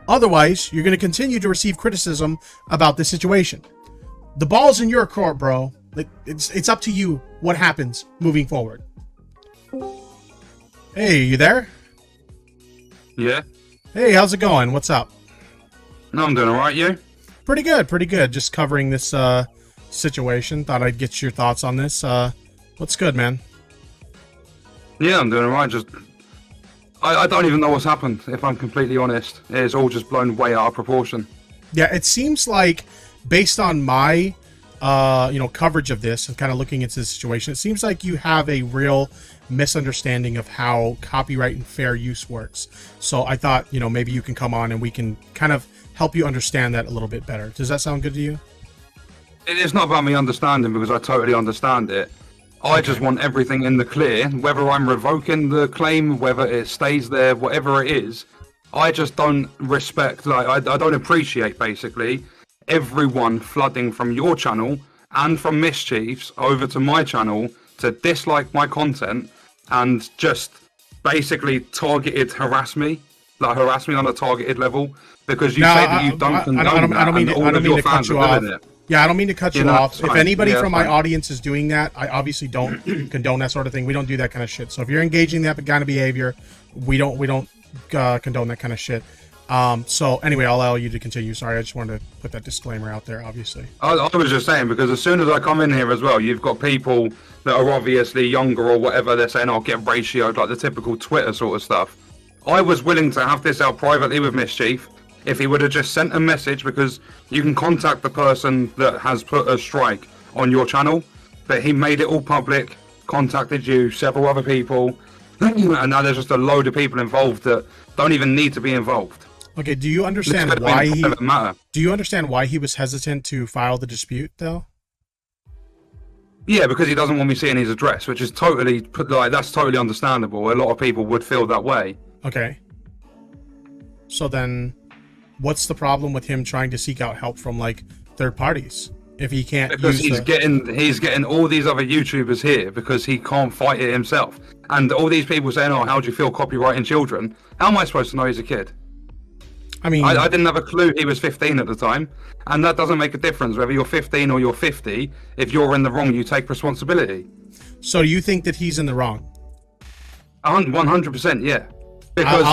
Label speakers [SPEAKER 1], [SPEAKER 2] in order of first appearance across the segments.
[SPEAKER 1] Otherwise, you're going to continue to receive criticism about this situation. The ball's in your court, bro. Like, it's up to you what happens moving forward. Hey, you there?
[SPEAKER 2] Yeah.
[SPEAKER 1] Hey, how's it going? What's up?
[SPEAKER 2] No, I'm doing all right. You?
[SPEAKER 1] Pretty good, pretty good. Just covering this situation. Thought I'd get your thoughts on this. What's good, man?
[SPEAKER 2] Yeah, I'm doing all right. Just, I don't even know what's happened, if I'm completely honest. It's all just blown way out of proportion.
[SPEAKER 1] Yeah, it seems like, based on my, coverage of this and kind of looking into the situation, it seems like you have a real misunderstanding of how copyright and fair use works. So I thought, maybe you can come on and we can kind of help you understand that a little bit better. Does that sound good to you?
[SPEAKER 2] It's not about me understanding, because I totally understand it. I just want everything in the clear, whether I'm revoking the claim, whether it stays there, whatever it is. I just don't respect, I don't appreciate, basically, everyone flooding from your channel and from Mischief's over to my channel to dislike my content and just basically harass me on a targeted level, because you say that you don't condone that, and all of your fans are doing it.
[SPEAKER 1] Yeah, I don't mean to cut you off. If anybody from my audience is doing that, I obviously don't condone that sort of thing. We don't do that kind of shit. So if you're engaging that kind of behavior, we don't condone that kind of shit. So anyway, I'll allow you to continue. Sorry, I just wanted to put that disclaimer out there, obviously.
[SPEAKER 2] I was just saying, because as soon as I come in here as well, you've got people that are obviously younger or whatever. They're saying, "I'll get ratioed," like the typical Twitter sort of stuff. I was willing to have this out privately with Mischief if he would have just sent a message, because you can contact the person that has put a strike on your channel, but he made it all public, contacted you, several other people, and now there's just a load of people involved that don't even need to be involved.
[SPEAKER 1] Okay, do you understand why he was hesitant to file the dispute, though?
[SPEAKER 2] Yeah, because he doesn't want me seeing his address, which is that's totally understandable. A lot of people would feel that way.
[SPEAKER 1] Okay. So then, what's the problem with him trying to seek out help from third parties if he can't?
[SPEAKER 2] Because he's getting all these other YouTubers here because he can't fight it himself, and all these people saying, "Oh, how do you feel copyrighting children?" How am I supposed to know he's a kid?
[SPEAKER 1] I mean,
[SPEAKER 2] I didn't have a clue he was 15 at the time, and that doesn't make a difference whether you're 15 or you're 50. If you're in the wrong, you take responsibility.
[SPEAKER 1] So you think that he's in the wrong?
[SPEAKER 2] 100%, yeah. Because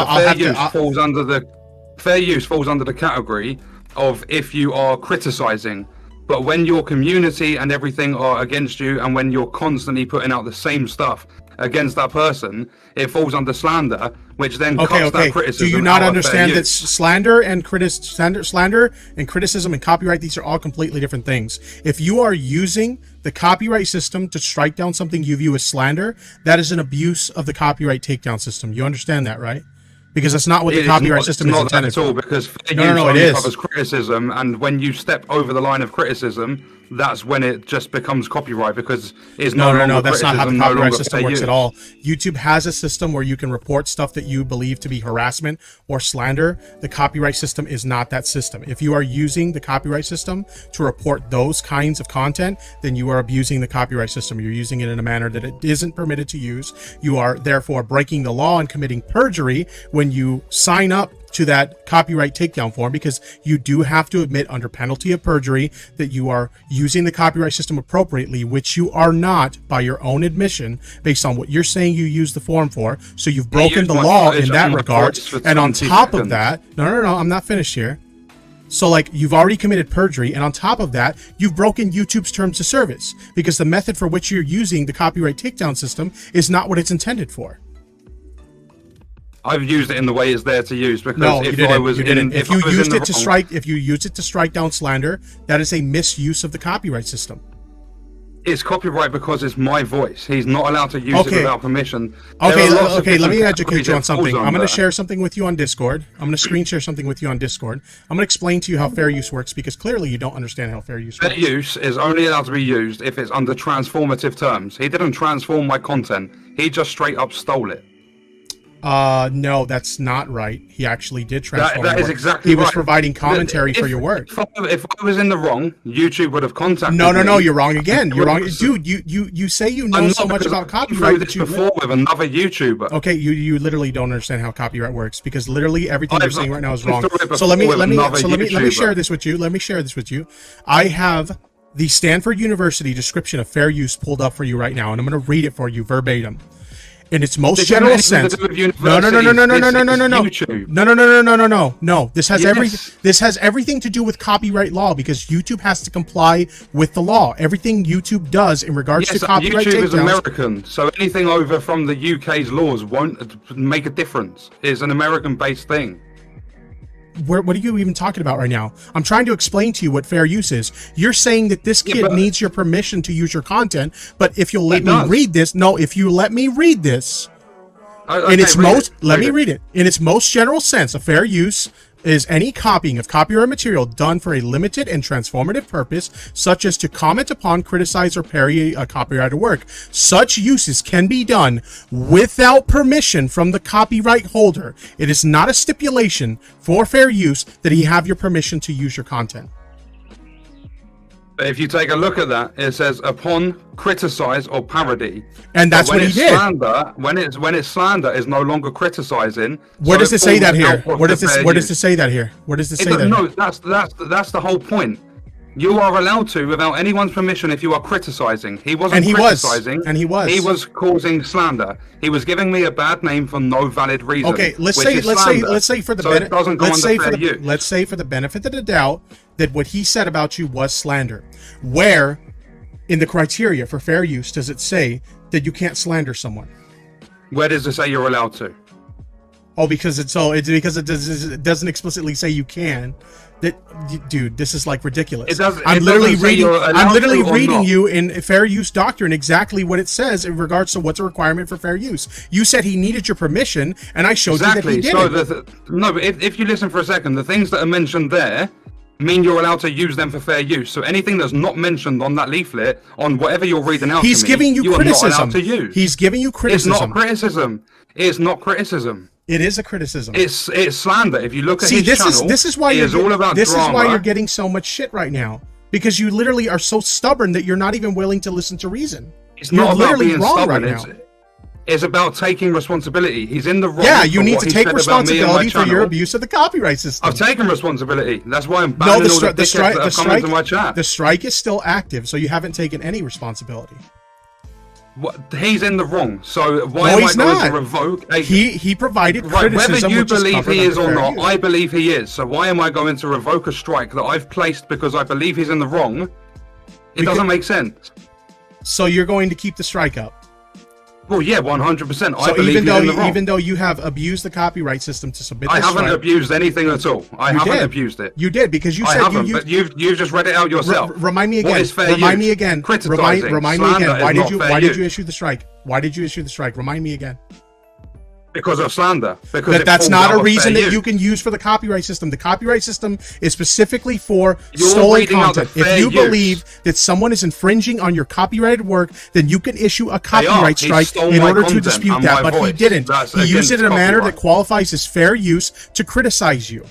[SPEAKER 2] fair use falls under the category of if you are criticizing. But when your community and everything are against you, and when you're constantly putting out the same stuff against that person, it falls under slander, which then cuts that criticism.
[SPEAKER 1] Do you not understand that slander and criticism and copyright, these are all completely different things? If you are using the copyright system to strike down something you view as slander, that is an abuse of the copyright takedown system. You understand that, right? Because that's not what the copyright system is intended for.
[SPEAKER 2] Because it covers criticism, and when you step over the line of criticism, that's when it just becomes copyright, because it's no,
[SPEAKER 1] that's not how the copyright system works at all. YouTube has a system where you can report stuff that you believe to be harassment or slander. The copyright system is not that system. If you are using the copyright system to report those kinds of content, then you are abusing the copyright system. You're using it in a manner that it isn't permitted to use. You are therefore breaking the law and committing perjury when you sign up to that copyright takedown form, because you do have to admit under penalty of perjury that you are using the copyright system appropriately, which you are not by your own admission based on what you're saying you use the form for. So you've broken the law in that regard. And on top of that, no, I'm not finished here. So you've already committed perjury, and on top of that, you've broken YouTube's terms of service, because the method for which you're using the copyright takedown system is not what it's intended for.
[SPEAKER 2] I've used it in the way it's there to use, because
[SPEAKER 1] no, you didn't. If you used it to strike down slander, that is a misuse of the copyright system.
[SPEAKER 2] It's copyright because it's my voice. He's not allowed to use it without permission.
[SPEAKER 1] Okay, let me educate you on something. I'm going to share something with you on Discord. I'm going to screen share something with you on Discord. I'm going to explain to you how fair use works, because clearly you don't understand how fair use works.
[SPEAKER 2] Fair use is only allowed to be used if it's under transformative terms. He didn't transform my content. He just straight up stole it.
[SPEAKER 1] No, that's not right. He actually did transform.
[SPEAKER 2] That
[SPEAKER 1] your
[SPEAKER 2] is
[SPEAKER 1] work.
[SPEAKER 2] exactly
[SPEAKER 1] He was
[SPEAKER 2] right.
[SPEAKER 1] providing commentary for your work.
[SPEAKER 2] If I was in the wrong, YouTube would have contacted
[SPEAKER 1] No,
[SPEAKER 2] me.
[SPEAKER 1] you're wrong again. You're wrong, dude. You say you know so much about copyright.
[SPEAKER 2] This before with another YouTuber.
[SPEAKER 1] Okay, you literally don't understand how copyright works, because literally everything you're saying right now is wrong. So let me share this with you. Let me share this with you. I have the Stanford University description of fair use pulled up for you right now, and I'm going to read it for you verbatim. In its most general sense. No. This has everything to do with copyright law, because YouTube has to comply with the law. Everything YouTube does in regards to copyright
[SPEAKER 2] YouTube
[SPEAKER 1] takedowns.
[SPEAKER 2] is American, so anything over from the UK's laws won't make a difference. It's an American-based thing.
[SPEAKER 1] What are you even talking about right now? I'm trying to explain to you what fair use is. You're saying that this kid needs your permission to use your content, but if you'll let me read this, if you let me read this, in its most general sense, a fair use is any copying of copyright material done for a limited and transformative purpose, such as to comment upon, criticize, or parody a copyrighted work. Such uses can be done without permission from the copyright holder. It is not a stipulation for fair use that he have your permission to use your content.
[SPEAKER 2] If you take a look at that, it says upon criticize or parody,
[SPEAKER 1] and that's what he did.
[SPEAKER 2] Slander, when it's slander, is no longer criticizing.
[SPEAKER 1] Where does it say that here? Where does it say that here? Where does it say that?
[SPEAKER 2] No, that's the whole point. You are allowed to, without anyone's permission, if you are criticizing. He wasn't criticizing.
[SPEAKER 1] He
[SPEAKER 2] was causing slander. He was giving me a bad name for no valid reason.
[SPEAKER 1] Okay, let's say for the benefit of the doubt that what he said about you was slander. Where in the criteria for fair use does it say that you can't slander someone?
[SPEAKER 2] Where does it say you're allowed to?
[SPEAKER 1] Oh, because it doesn't explicitly say you can. Dude, this is like ridiculous. I'm literally reading you in fair use doctrine exactly what it says in regards to what's a requirement for fair use. You said he needed your permission, and I showed you that he didn't.
[SPEAKER 2] But if you listen for a second, the things that are mentioned there mean you're allowed to use them for fair use. So anything that's not mentioned on that leaflet, on whatever you're reading out,
[SPEAKER 1] he's giving you criticism.
[SPEAKER 2] Are not allowed to use.
[SPEAKER 1] He's giving you criticism.
[SPEAKER 2] It's not criticism. It's not criticism.
[SPEAKER 1] It is a criticism.
[SPEAKER 2] It's slander. If you look at his channel,
[SPEAKER 1] this is why you're getting so much shit right now, because you literally are so stubborn that you're not even willing to listen to reason.
[SPEAKER 2] It's not about being stubborn. It's about taking responsibility. He's in the wrong.
[SPEAKER 1] Yeah, you need to take responsibility for your abuse of the copyright system.
[SPEAKER 2] I've taken responsibility. That's why I'm banning all the dickheads that have come into my chat.
[SPEAKER 1] The strike is still active, so you haven't taken any responsibility.
[SPEAKER 2] He's in the wrong. So why am I going to revoke?
[SPEAKER 1] He provided criticism.
[SPEAKER 2] Whether you believe he is or not, I believe he is. So why am I going to revoke a strike that I've placed because I believe he's in the wrong? It doesn't make sense.
[SPEAKER 1] So you're going to keep the strike up?
[SPEAKER 2] Well, yeah, 100%.
[SPEAKER 1] So even though you have abused the copyright system to submit this strike,
[SPEAKER 2] I haven't abused anything at all. I haven't abused it.
[SPEAKER 1] You did, because you said
[SPEAKER 2] but you've just read it out yourself.
[SPEAKER 1] Remind me again.
[SPEAKER 2] What is fair use?
[SPEAKER 1] Remind me again.
[SPEAKER 2] Criticizing.
[SPEAKER 1] Remind me again. Why did you issue the strike? Why did you issue the strike? Remind me again.
[SPEAKER 2] Because of slander. Because
[SPEAKER 1] that's not a reason that you can use for the copyright system. The copyright system is specifically for stolen content. If you believe that someone is infringing on your copyrighted work, then you can issue a copyright strike in order to dispute that. But he didn't. He used it in a manner that qualifies as fair use to criticize you.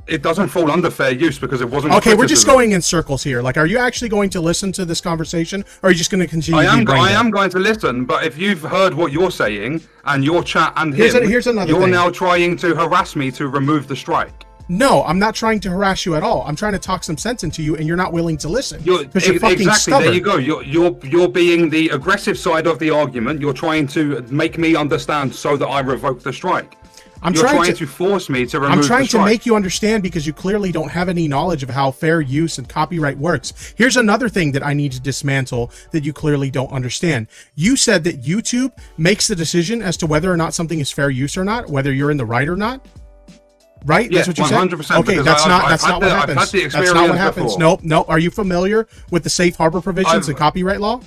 [SPEAKER 2] It doesn't fall under fair use because it wasn't.
[SPEAKER 1] Okay, we're just going in circles here. Like, are you actually going to listen to this conversation, or are you just going to continue? I
[SPEAKER 2] am going to listen, but if you've heard what you're saying and your chat and him, you're now trying to harass me to remove the strike.
[SPEAKER 1] No, I'm not trying to harass you at all. I'm trying to talk some sense into you, and you're not willing to listen. You're fucking stubborn.
[SPEAKER 2] There you go. You're being the aggressive side of the argument. You're trying to make me understand so that I revoke the strike. You're trying to force me to remove the strike.
[SPEAKER 1] I'm trying to make you understand, because you clearly don't have any knowledge of how fair use and copyright works. Here's another thing that I need to dismantle that you clearly don't understand. You said that YouTube makes the decision as to whether or not something is fair use or not, whether you're in the right or not. Right?
[SPEAKER 2] Yes,
[SPEAKER 1] that's what you
[SPEAKER 2] 100%,
[SPEAKER 1] said? Okay, that's not what happens. That's not what happens. Nope. Are you familiar with the safe harbor provisions in copyright law?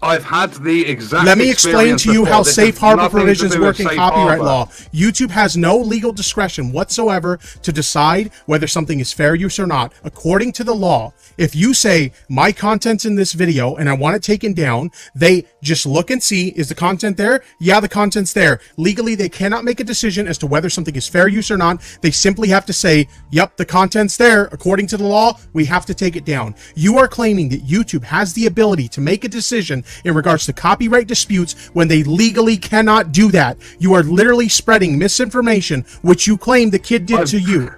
[SPEAKER 2] I've had the exact.
[SPEAKER 1] Let me explain to you how safe harbor provisions work in copyright
[SPEAKER 2] harbor.
[SPEAKER 1] law. YouTube has no legal discretion whatsoever to decide whether something is fair use or not. According to the law, if you say my content's in this video and I want it taken down, they just look and see, is the content there? Yeah, the content's there. Legally, they cannot make a decision as to whether something is fair use or not. They simply have to say, yep, the content's there. According to the law, we have to take it down. You are claiming that YouTube has the ability to make a decision in regards to copyright disputes when they legally cannot do that. You are literally spreading misinformation, which you claim the kid did to you.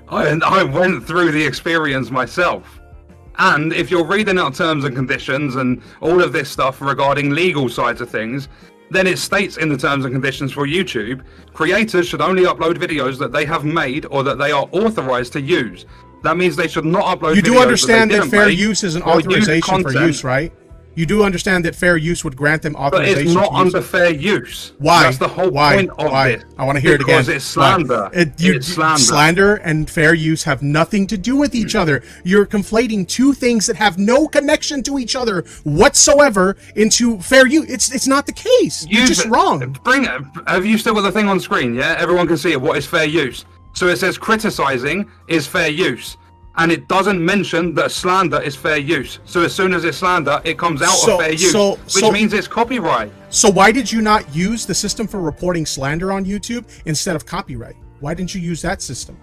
[SPEAKER 2] I went through the experience myself. And if you're reading out terms and conditions and all of this stuff regarding legal sides of things, then it states in the terms and conditions for YouTube, creators should only upload videos that they have made or that they are authorized to use. That means they should not upload videos.
[SPEAKER 1] You do understand that fair
[SPEAKER 2] make
[SPEAKER 1] use is an authorization for use, right? You do understand that fair use would grant them authorization.
[SPEAKER 2] But it's not under fair use.
[SPEAKER 1] Why?
[SPEAKER 2] That's the whole point of this.
[SPEAKER 1] I want to hear it again.
[SPEAKER 2] Because it's slander. It's slander.
[SPEAKER 1] Slander and fair use have nothing to do with each other. You're conflating two things that have no connection to each other whatsoever into fair use. It's not the case. You're just wrong.
[SPEAKER 2] Have you still got the thing on screen? Yeah, everyone can see it. What is fair use? So it says criticizing is fair use. And it doesn't mention that slander is fair use. So as soon as it's slander, it comes out of fair use, which means it's copyright.
[SPEAKER 1] So why did you not use the system for reporting slander on YouTube instead of copyright? Why didn't you use that system?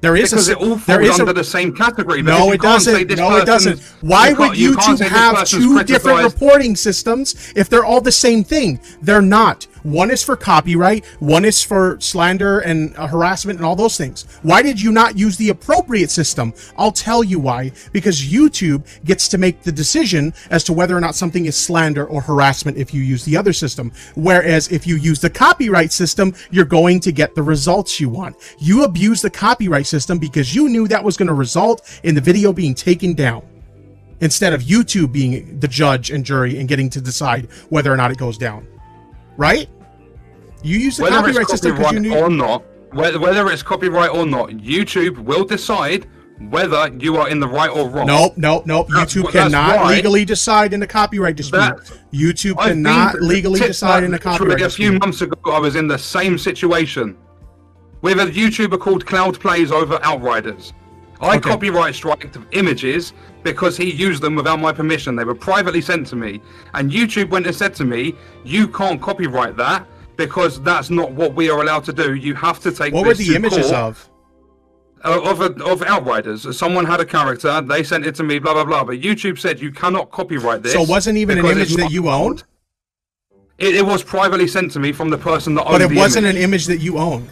[SPEAKER 2] Because it all falls under the same category.
[SPEAKER 1] No, it doesn't. No, it doesn't. Why would YouTube have two different reporting systems if they're all the same thing? They're not. One is for copyright, one is for slander and harassment and all those things. Why did you not use the appropriate system? I'll tell you why. Because YouTube gets to make the decision as to whether or not something is slander or harassment if you use the other system. Whereas if you use the copyright system, you're going to get the results you want. You abuse the copyright system because you knew that was going to result in the video being taken down, instead of YouTube being the judge and jury and getting to decide whether or not it goes down. Right? You use the copyright system because you knew...
[SPEAKER 2] or not, whether it's copyright or not, YouTube will decide whether you are in the right or wrong.
[SPEAKER 1] Nope. YouTube cannot legally decide in a copyright dispute. YouTube cannot legally decide in a copyright dispute.
[SPEAKER 2] A few months ago, I was in the same situation with a YouTuber called Cloud Plays over Outriders. I copyright striked images because he used them without my permission. They were privately sent to me. And YouTube went and said to me, you can't copyright that because that's not what we are allowed to do. You have to take
[SPEAKER 1] What were the images of?
[SPEAKER 2] Of Outriders. Someone had a character, they sent it to me, blah, blah, blah. But YouTube said you cannot copyright this.
[SPEAKER 1] So it wasn't even an image that you owned?
[SPEAKER 2] It was privately sent to me from the person that owned the image.
[SPEAKER 1] But it wasn't an image that you owned.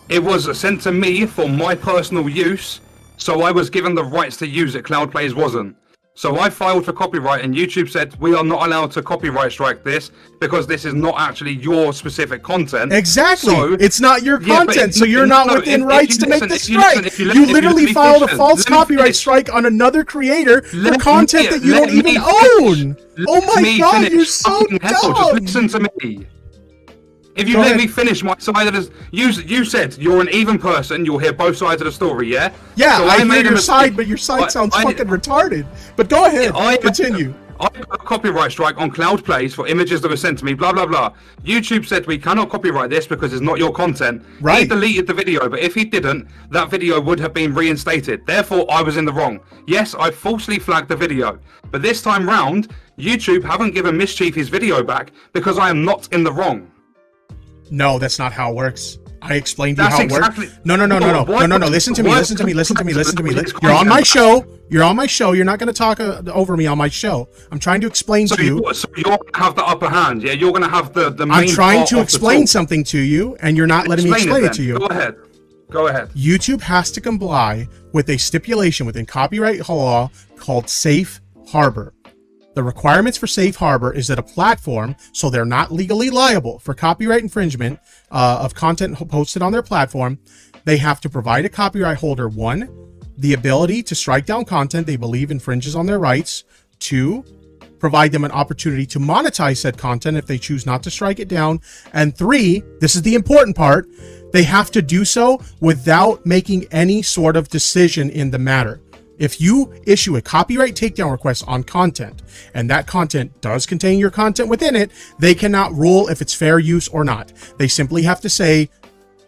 [SPEAKER 2] It was sent to me for my personal use, so I was given the rights to use it. Cloud Plays wasn't. So I filed for copyright, and YouTube said we are not allowed to copyright strike this because this is not actually your specific content.
[SPEAKER 1] Exactly. So, it's not your content, so you're not within rights to make the strike. You literally filed a false copyright strike on another creator for content that you don't even own. Oh my god, you're so dumb.
[SPEAKER 2] Just listen to me. If you let me finish my side of this, you said you're an even person. You'll hear both sides of the story, yeah?
[SPEAKER 1] Yeah, so I hear your side, but your side sounds fucking retarded. But go ahead, continue.
[SPEAKER 2] I put a copyright strike on Cloud Plays for images that were sent to me, blah, blah, blah. YouTube said we cannot copyright this because it's not your content. Right. He deleted the video, but if he didn't, that video would have been reinstated. Therefore, I was in the wrong. Yes, I falsely flagged the video. But this time round, YouTube haven't given Mischief his video back because I am not in the wrong.
[SPEAKER 1] No, that's not how it works. I explained to you how it works. No. Listen to me. You're on my show. You're not going to talk over me on my show. I'm trying to explain to you.
[SPEAKER 2] So you're going to have the upper hand, yeah? You're going to have the main
[SPEAKER 1] I'm trying to explain something to you, and you're not letting me explain it to you.
[SPEAKER 2] Go ahead.
[SPEAKER 1] YouTube has to comply with a stipulation within copyright law called safe harbor. The requirements for safe harbor is that a platform, so they're not legally liable for copyright infringement of content posted on their platform, they have to provide a copyright holder, 1, the ability to strike down content they believe infringes on their rights, 2, provide them an opportunity to monetize said content if they choose not to strike it down, and 3, this is the important part, they have to do so without making any sort of decision in the matter. If you issue a copyright takedown request on content, and that content does contain your content within it, they cannot rule if it's fair use or not. They simply have to say,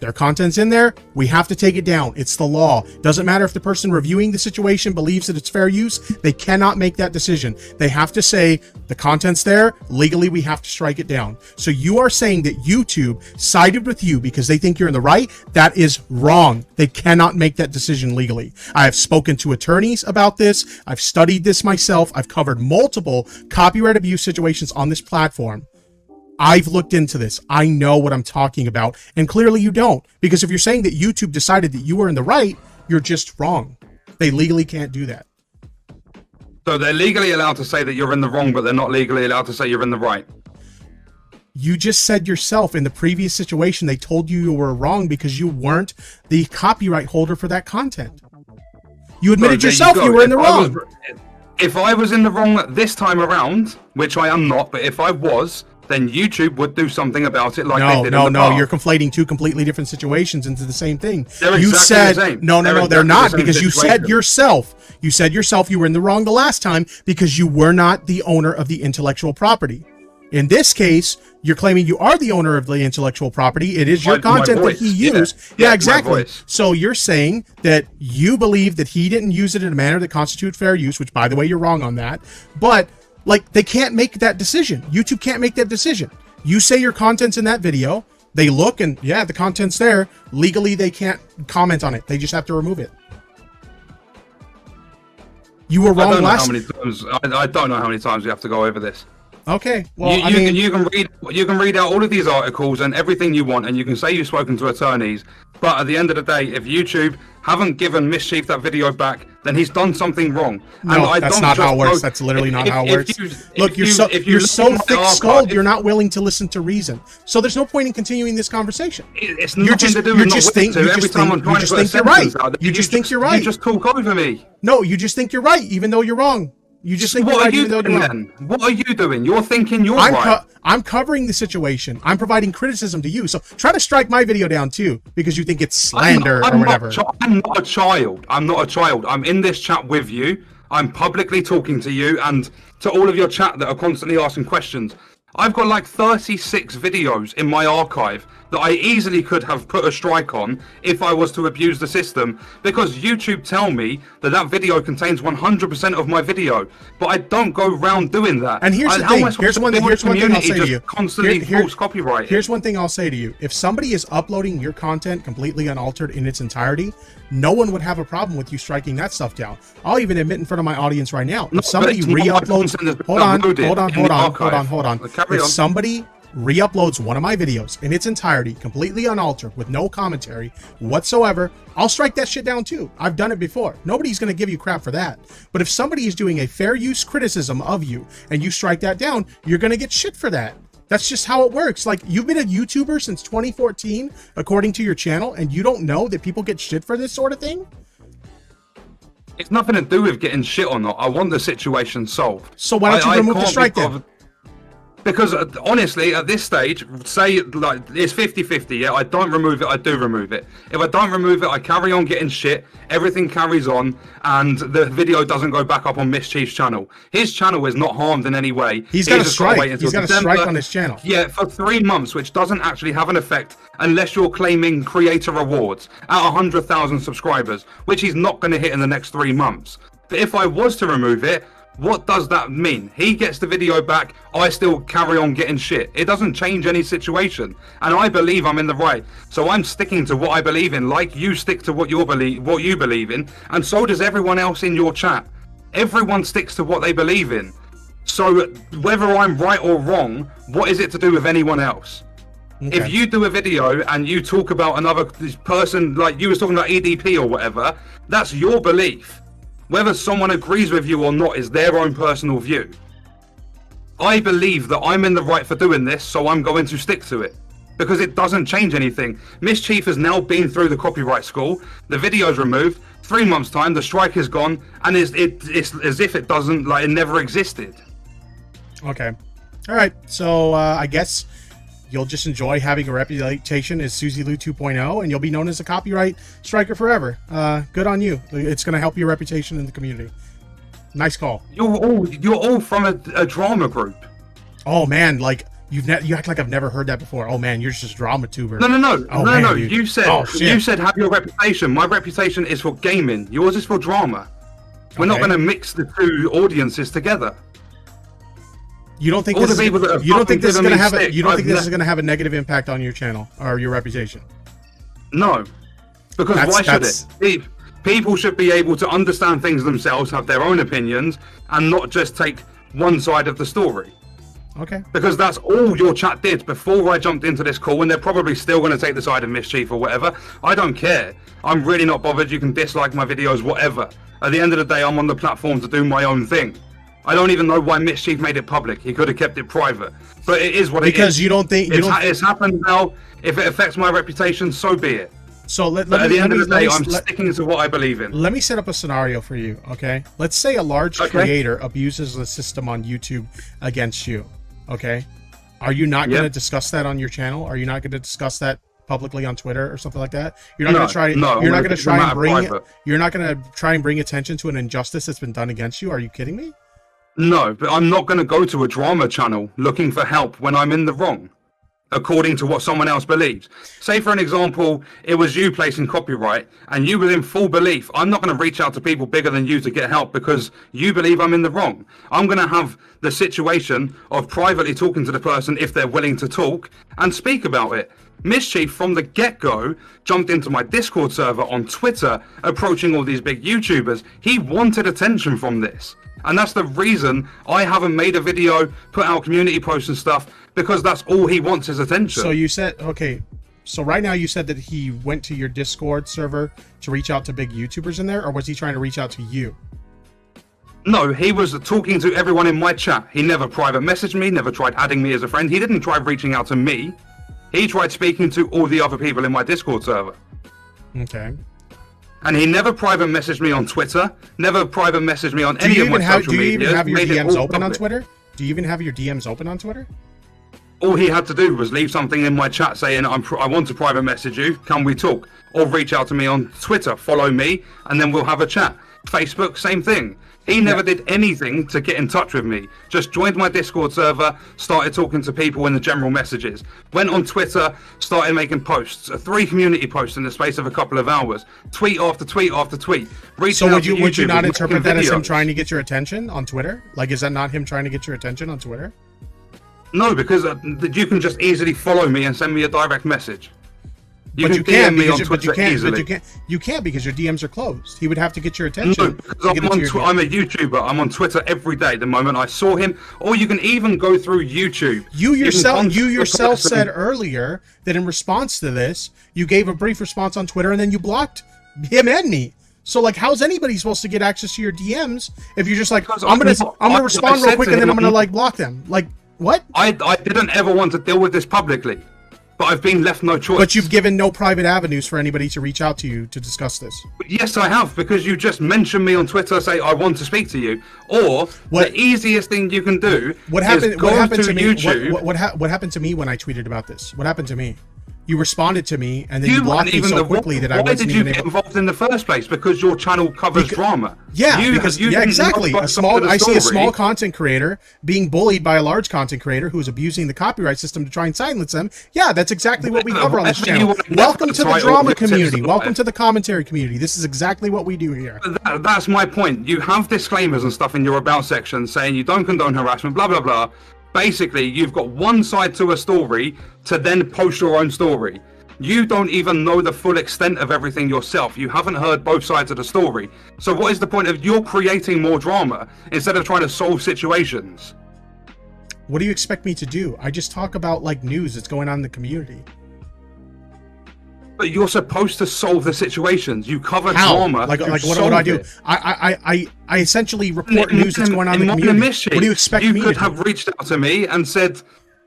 [SPEAKER 1] their content's in there, we have to take it down. It's the law. Doesn't matter if the person reviewing the situation believes that it's fair use, they cannot make that decision. They have to say, the content's there, legally we have to strike it down. So you are saying that YouTube sided with you because they think you're in the right? That is wrong. They cannot make that decision legally. I have spoken to attorneys about this. I've studied this myself. I've covered multiple copyright abuse situations on this platform. I've looked into this. I know what I'm talking about. And clearly you don't. Because if you're saying that YouTube decided that you were in the right, you're just wrong. They legally can't do that.
[SPEAKER 2] So they're legally allowed to say that you're in the wrong, but they're not legally allowed to say you're in the right.
[SPEAKER 1] You just said yourself in the previous situation, they told you were wrong because you weren't the copyright holder for that content. You admitted yourself you were in the wrong.
[SPEAKER 2] If I was in the wrong this time around, which I am not, but if I was, then YouTube would do something about it like they did in the past.
[SPEAKER 1] You're conflating two completely different situations into the same thing.
[SPEAKER 2] They're
[SPEAKER 1] you
[SPEAKER 2] exactly
[SPEAKER 1] said,
[SPEAKER 2] the same.
[SPEAKER 1] No, they're not, because you said yourself you were in the wrong the last time because you were not the owner of the intellectual property. In this case, you're claiming you are the owner of the intellectual property. It is your content that he used. Yeah, exactly. So you're saying that you believe that he didn't use it in a manner that constitutes fair use, which, by the way, you're wrong on that. But like, they can't make that decision. YouTube can't make that decision. You say your content's in that video. They look and, yeah, the content's there. Legally, they can't comment on it. They just have to remove it. You were wrong last time.
[SPEAKER 2] I don't know how many times we have to go over this.
[SPEAKER 1] Okay. Well,
[SPEAKER 2] you can read out all of these articles and everything you want, and you can say you've spoken to attorneys. But at the end of the day, if YouTube haven't given Mischief that video back, then he's done something wrong.
[SPEAKER 1] No, that's not how it works. That's literally not how it works. Look, you're so thick-skulled, you're not willing to listen to reason. So there's no point in continuing this conversation.
[SPEAKER 2] It's nothing to do with not willing to. Every time I'm trying to put a sentence out, you just think you're right. You just talk over me.
[SPEAKER 1] No, you just think you're right, even though you're wrong. You just think
[SPEAKER 2] what are you doing then? What are you doing? You're thinking you're right.
[SPEAKER 1] I'm covering the situation. I'm providing criticism to you. So try to strike my video down too, because you think it's slander or whatever.
[SPEAKER 2] I'm not a child. I'm not a child. I'm in this chat with you. I'm publicly talking to you and to all of your chat that are constantly asking questions. I've got like 36 videos in my archive that I easily could have put a strike on if I was to abuse the system, because YouTube tell me that that video contains 100% of my video, but I don't go around doing that.
[SPEAKER 1] And here's the thing. Here's one thing I'll say to you.
[SPEAKER 2] Constantly false copyright.
[SPEAKER 1] Here's one thing I'll say to you. If somebody is uploading your content completely unaltered in its entirety, no one would have a problem with you striking that stuff down. I'll even admit in front of my audience right now, if somebody re-uploads, hold on. If somebody re-uploads one of my videos in its entirety, completely unaltered, with no commentary whatsoever, I'll strike that shit down too. I've done it before. Nobody's going to give you crap for that. But if somebody is doing a fair use criticism of you and you strike that down, you're going to get shit for that. That's just how it works. Like, you've been a YouTuber since 2014, according to your channel, and you don't know that people get shit for this sort of thing?
[SPEAKER 2] It's nothing to do with getting shit or not. I want the situation solved.
[SPEAKER 1] So why don't you remove the strike then?
[SPEAKER 2] Because honestly, at this stage, say like it's 50-50, yeah? I don't remove it, I do remove it. If I don't remove it, I carry on getting shit, everything carries on, and the video doesn't go back up on Mischief's channel. His channel is not harmed in any way.
[SPEAKER 1] He's got a strike. He's got a strike on his channel.
[SPEAKER 2] Yeah, for 3 months, which doesn't actually have an effect unless you're claiming creator rewards at 100,000 subscribers, which he's not going to hit in the next 3 months. But if I was to remove it, what does that mean? He gets the video back, I still carry on getting shit. It doesn't change any situation, and I believe I'm in the right. So I'm sticking to what I believe in, like you stick to what you believe in, and so does everyone else in your chat. Everyone sticks to what they believe in. So whether I'm right or wrong, what is it to do with anyone else? Okay. If you do a video and you talk about another person, like you was talking about EDP or whatever, that's your belief. Whether someone agrees with you or not is their own personal view. I believe that I'm in the right for doing this, so I'm going to stick to it. Because it doesn't change anything. Mischief has now been through the copyright school, the video's removed, 3 months time, the strike is gone, and it's as if it doesn't, like it never existed.
[SPEAKER 1] Okay. Alright, so I guess You'll just enjoy having a reputation as Susie Lou 2.0, and you'll be known as a copyright striker forever. Good on you. It's going to help your reputation in the community. Nice call.
[SPEAKER 2] You're all from a drama group.
[SPEAKER 1] Oh man, like you act like I've never heard that before. Oh man, you're just a drama tuber.
[SPEAKER 2] No.
[SPEAKER 1] Oh, man, dude.
[SPEAKER 2] You said have your reputation. My reputation is for gaming. Yours is for drama. We're not going to mix the two audiences together.
[SPEAKER 1] You don't think this is going to have a this is going to have a negative impact on your channel or your reputation?
[SPEAKER 2] No, because why should it? People should be able to understand things themselves, have their own opinions, and not just take one side of the story.
[SPEAKER 1] Okay.
[SPEAKER 2] Because that's all your chat did before I jumped into this call, and they're probably still going to take the side of Mischief or whatever. I don't care. I'm really not bothered. You can dislike my videos, whatever. At the end of the day, I'm on the platform to do my own thing. I don't even know why Mischief made it public. He could have kept it private. But it is what it is.
[SPEAKER 1] Because you don't think...
[SPEAKER 2] It's happened now. If it affects my reputation, so be it.
[SPEAKER 1] So
[SPEAKER 2] at the end of the day, I'm sticking to what I believe in.
[SPEAKER 1] Let me set up a scenario for you, okay? Let's say a large creator abuses the system on YouTube against you, okay? Are you not going to discuss that on your channel? Are you not going to discuss that publicly on Twitter or something like that? You're not going to try. You're not going to try and bring. You're not going to try and bring attention to an injustice that's been done against you. Are you kidding me?
[SPEAKER 2] No, but I'm not going to go to a drama channel looking for help when I'm in the wrong, according to what someone else believes. Say, for an example, it was you placing copyright and you were in full belief. I'm not going to reach out to people bigger than you to get help because you believe I'm in the wrong. I'm going to have the situation of privately talking to the person if they're willing to talk and speak about it. Mischief, from the get-go, jumped into my Discord server on Twitter, approaching all these big YouTubers. He wanted attention from this. And that's the reason I haven't made a video, put out community posts and stuff, because that's all he wants is attention.
[SPEAKER 1] So you said, okay, so right now you said that he went to your Discord server to reach out to big YouTubers in there, or was he trying to reach out to you?
[SPEAKER 2] No, he was talking to everyone in my chat. He never private messaged me, never tried adding me as a friend. He didn't try reaching out to me. He tried speaking to all the other people in my Discord server.
[SPEAKER 1] Okay.
[SPEAKER 2] And he never private messaged me on Twitter, never private messaged me on any of my social media.
[SPEAKER 1] Do you even have your DMs open on Twitter? Do you even have your DMs open on Twitter?
[SPEAKER 2] All he had to do was leave something in my chat saying, I want to private message you, can we talk? Or reach out to me on Twitter, follow me, and then we'll have a chat. Facebook, same thing. He never did anything to get in touch with me. Just joined my Discord server, started talking to people in the general messages. Went on Twitter, started making posts. 3 community posts in the space of a couple of hours. Tweet after tweet after tweet.
[SPEAKER 1] So would you not interpret that as him trying to get your attention on Twitter? Like, is that not him trying to get your attention on Twitter?
[SPEAKER 2] No, because you can just easily follow me and send me a direct message. You
[SPEAKER 1] but
[SPEAKER 2] can DM me on Twitter easily.
[SPEAKER 1] You can't because your DMs are closed. He would have to get your attention.
[SPEAKER 2] No, because I'm a YouTuber. I'm on Twitter every day. The moment I saw him, or you can even go through YouTube.
[SPEAKER 1] You yourself said earlier that in response to this, you gave a brief response on Twitter and then you blocked him and me. So like, how's anybody supposed to get access to your DMs if you're just like, I'm gonna respond real quick and then I'm gonna like block them? Like, what?
[SPEAKER 2] I didn't ever want to deal with this publicly. But I've been left no choice.
[SPEAKER 1] But you've given no private avenues for anybody to reach out to you to discuss this.
[SPEAKER 2] Yes, I have, because you just mentioned me on Twitter, say I want to speak to you. Or the easiest thing you can do is go to YouTube.
[SPEAKER 1] What happened to me when I tweeted about this? What happened to me? You responded to me, and then you blocked me so quickly that I wasn't even able...
[SPEAKER 2] Why did you get involved in the first place? Because your channel covers drama.
[SPEAKER 1] Yeah, exactly. I see a small content creator being bullied by a large content creator who is abusing the copyright system to try and silence them. Yeah, that's exactly what we cover on this channel. Welcome to the drama community. Welcome to the commentary community. This is exactly what we do here.
[SPEAKER 2] That's my point. You have disclaimers and stuff in your about section saying you don't condone harassment, blah, blah, blah. Basically, you've got one side to a story to then post your own story. You don't even know the full extent of everything yourself. You haven't heard both sides of the story. So what is the point of you're creating more drama instead of trying to solve situations?
[SPEAKER 1] What do you expect me to do? I just talk about like news that's going on in the community.
[SPEAKER 2] But you're supposed to solve the situations. You cover drama.
[SPEAKER 1] Like what do I do? I essentially report news that's going on in the community. What do you expect me to do? You could
[SPEAKER 2] have reached out to me and said,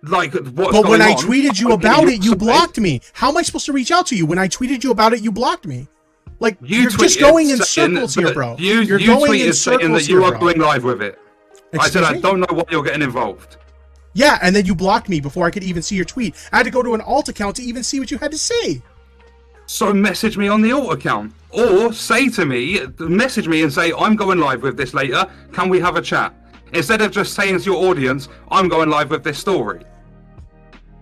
[SPEAKER 2] like, what's going on?
[SPEAKER 1] But when I tweeted you about it, you blocked me. How am I supposed to reach out to you? When I tweeted you about it, you blocked me. Like, you're just going in circles here, bro.
[SPEAKER 2] You're going in circles saying that you are going live with it. I said I don't know why you're getting involved.
[SPEAKER 1] Yeah, and then you blocked me before I could even see your tweet. I had to go to an alt account to even see what you had to say.
[SPEAKER 2] So message me on the alt account, or say to me, message me and say, I'm going live with this later, can we have a chat? Instead of just saying to your audience, I'm going live with this story.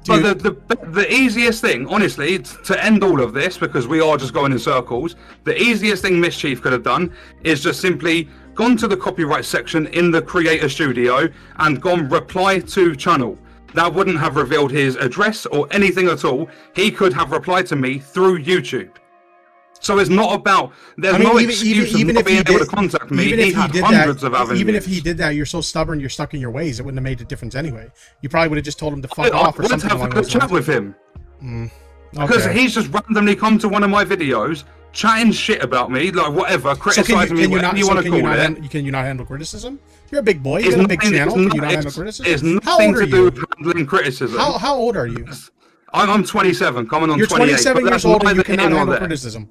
[SPEAKER 2] Dude. But the easiest thing, honestly, to end all of this, because we are just going in circles, the easiest thing Mischief could have done is just simply gone to the copyright section in the Creator Studio and gone reply to channel. That wouldn't have revealed his address or anything at all. He could have replied to me through YouTube. So it's not about, there's no excuse of not being able to contact me. He had hundreds of avenues.
[SPEAKER 1] Even if he did that, you're so stubborn, you're stuck in your ways. It wouldn't have made a difference anyway. You probably would have just told him to fuck off or something along those lines. I would have a chat with him. Because he's just randomly come to one of my videos, chatting shit about me, like whatever, criticizing me, whatever you want to call it. Can you not handle criticism? You're a big boy. You got a big channel. Can you not handle criticism?
[SPEAKER 2] It's nothing to do with handling criticism.
[SPEAKER 1] How old are you?
[SPEAKER 2] I'm 27, coming on 28.
[SPEAKER 1] You're 27 years old and you cannot handle criticism.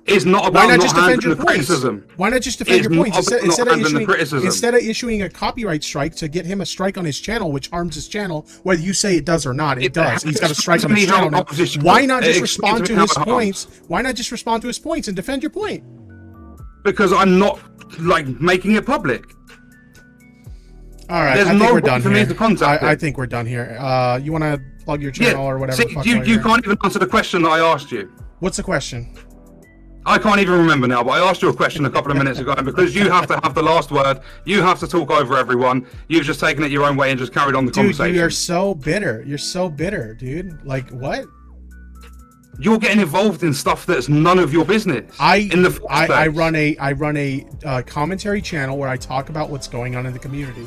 [SPEAKER 2] It's not about not handling the criticism.
[SPEAKER 1] Why not just defend your points? Instead of issuing a copyright strike to get him a strike on his channel, which harms his channel, whether you say it does or not, it does. He's got a strike on his channel now. Why not just respond to his points? Why not just respond to his points and defend your point?
[SPEAKER 2] Because I'm not, like, making it public.
[SPEAKER 1] All right, I think we're done here. I think we're done here. You want to plug your channel or whatever?
[SPEAKER 2] See, you can't even answer the question that I asked you.
[SPEAKER 1] What's the question?
[SPEAKER 2] I can't even remember now, but I asked you a question a couple of minutes ago, and because you have to have the last word, you have to talk over everyone, you've just taken it your own way and just carried on the conversation.
[SPEAKER 1] Dude, you're so bitter. You're so bitter, dude. Like, what?
[SPEAKER 2] You're getting involved in stuff that's none of your business.
[SPEAKER 1] I run a commentary channel where I talk about what's going on in the community.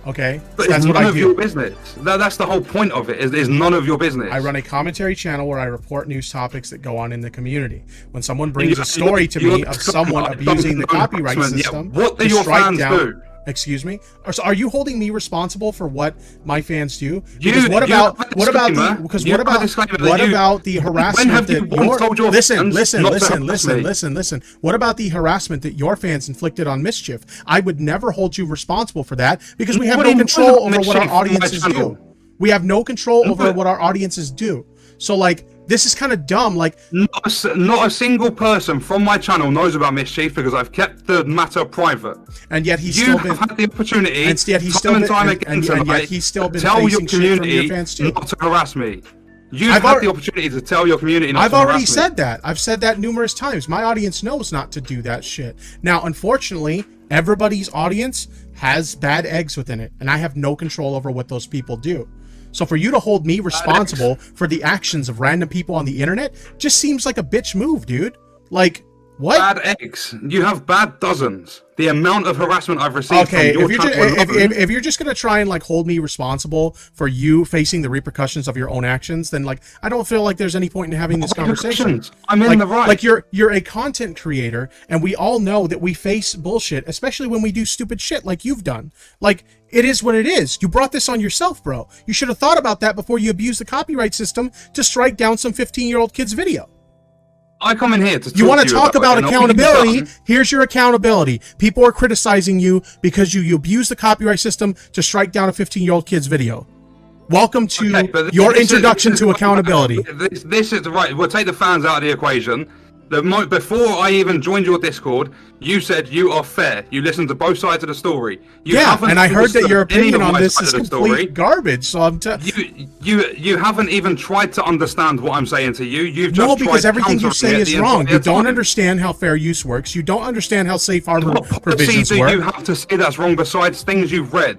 [SPEAKER 1] Okay,
[SPEAKER 2] but that's none of your business. That's the whole point of it. Is none of your business.
[SPEAKER 1] I run a commentary channel where I report news topics that go on in the community. When someone brings a story to me of someone abusing the copyright system,
[SPEAKER 2] what do your fans do?
[SPEAKER 1] Excuse me? Are you holding me responsible for what my fans do? Because what about the harassment that listen. What about the harassment that your fans inflicted on Mischief? I would never hold you responsible for that because we have no control over what our audiences do. We have no control over what our audiences do. So, like, this is kind of dumb. Like,
[SPEAKER 2] not a single person from my channel knows about Mischief because I've kept the matter private.
[SPEAKER 1] And yet he's still been
[SPEAKER 2] had the opportunity.
[SPEAKER 1] And yet he's still been
[SPEAKER 2] tell your community not to harass me. You've had the opportunity to tell your community not to harass me.
[SPEAKER 1] I've already said that. I've said that numerous times. My audience knows not to do that shit. Now, unfortunately, everybody's audience has bad eggs within it, and I have no control over what those people do. So for you to hold me responsible for the actions of random people on the internet just seems like a bitch move, dude. Like, what?
[SPEAKER 2] Bad eggs. You have bad dozens. The amount of harassment I've received from your
[SPEAKER 1] if you're just gonna try and like hold me responsible for you facing the repercussions of your own actions, then like I don't feel like there's any point in having this conversation.
[SPEAKER 2] I'm in the right.
[SPEAKER 1] Like you're a content creator, and we all know that we face bullshit, especially when we do stupid shit like you've done. Like, it is what it is. You brought this on yourself, bro. You should have thought about that before you abused the copyright system to strike down some 15-year-old kid's video.
[SPEAKER 2] I come in here to talk
[SPEAKER 1] you want to talk about accountability? Here's your accountability. People are criticizing you because you abuse the copyright system to strike down a 15-year-old kid's video. Welcome to your introduction to accountability.
[SPEAKER 2] This is right. We'll take the fans out of the equation. Before I even joined your Discord, you said you are fair. You listened to both sides of the story.
[SPEAKER 1] And I heard that your opinion on this is complete garbage. So
[SPEAKER 2] you haven't even tried to understand what I'm saying to you. You've just
[SPEAKER 1] because everything you say is wrong. You don't understand how fair use works. You don't understand how safe harbor provisions work.
[SPEAKER 2] What do you have to say that's wrong besides things you've read?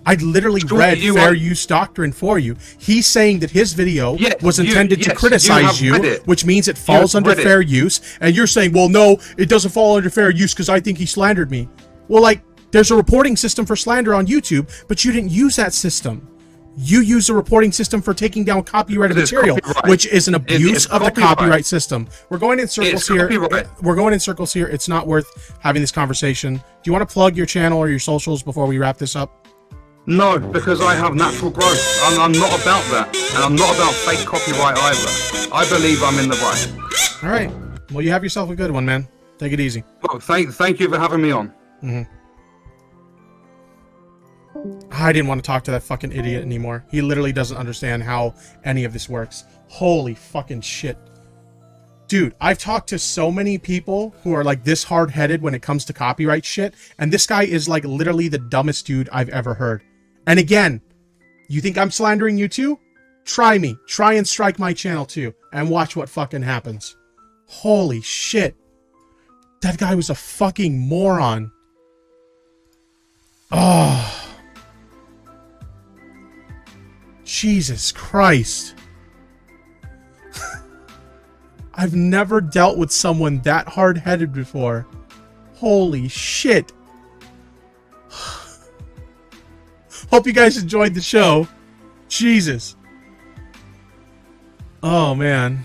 [SPEAKER 1] I literally read fair use doctrine for you. He's saying that his video was intended to criticize you, which means it falls under fair use. And you're saying, well, no, it doesn't fall under fair use because I think he slandered me. Well, like, there's a reporting system for slander on YouTube, but you didn't use that system. You use a reporting system for taking down copyrighted material, which is an abuse of the copyright system. We're going in circles here. We're going in circles here. It's not worth having this conversation. Do you want to plug your channel or your socials before we wrap this up?
[SPEAKER 2] No, because I have natural growth. I'm not about that. And I'm not about fake copyright either. I believe I'm in the right.
[SPEAKER 1] All right. Well, you have yourself a good one, man. Take it easy.
[SPEAKER 2] Well, thank you for having me on.
[SPEAKER 1] Mm-hmm. I didn't want to talk to that fucking idiot anymore. He literally doesn't understand how any of this works. Holy fucking shit. Dude, I've talked to so many people who are like this hard-headed when it comes to copyright shit, and this guy is like literally the dumbest dude I've ever heard. And again, you think I'm slandering you too? Try me. Try and strike my channel too, and watch what fucking happens. Holy shit. That guy was a fucking moron. Oh. Jesus Christ. I've never dealt with someone that hard-headed before. Holy shit. Hope you guys enjoyed the show. Jesus. Oh, man.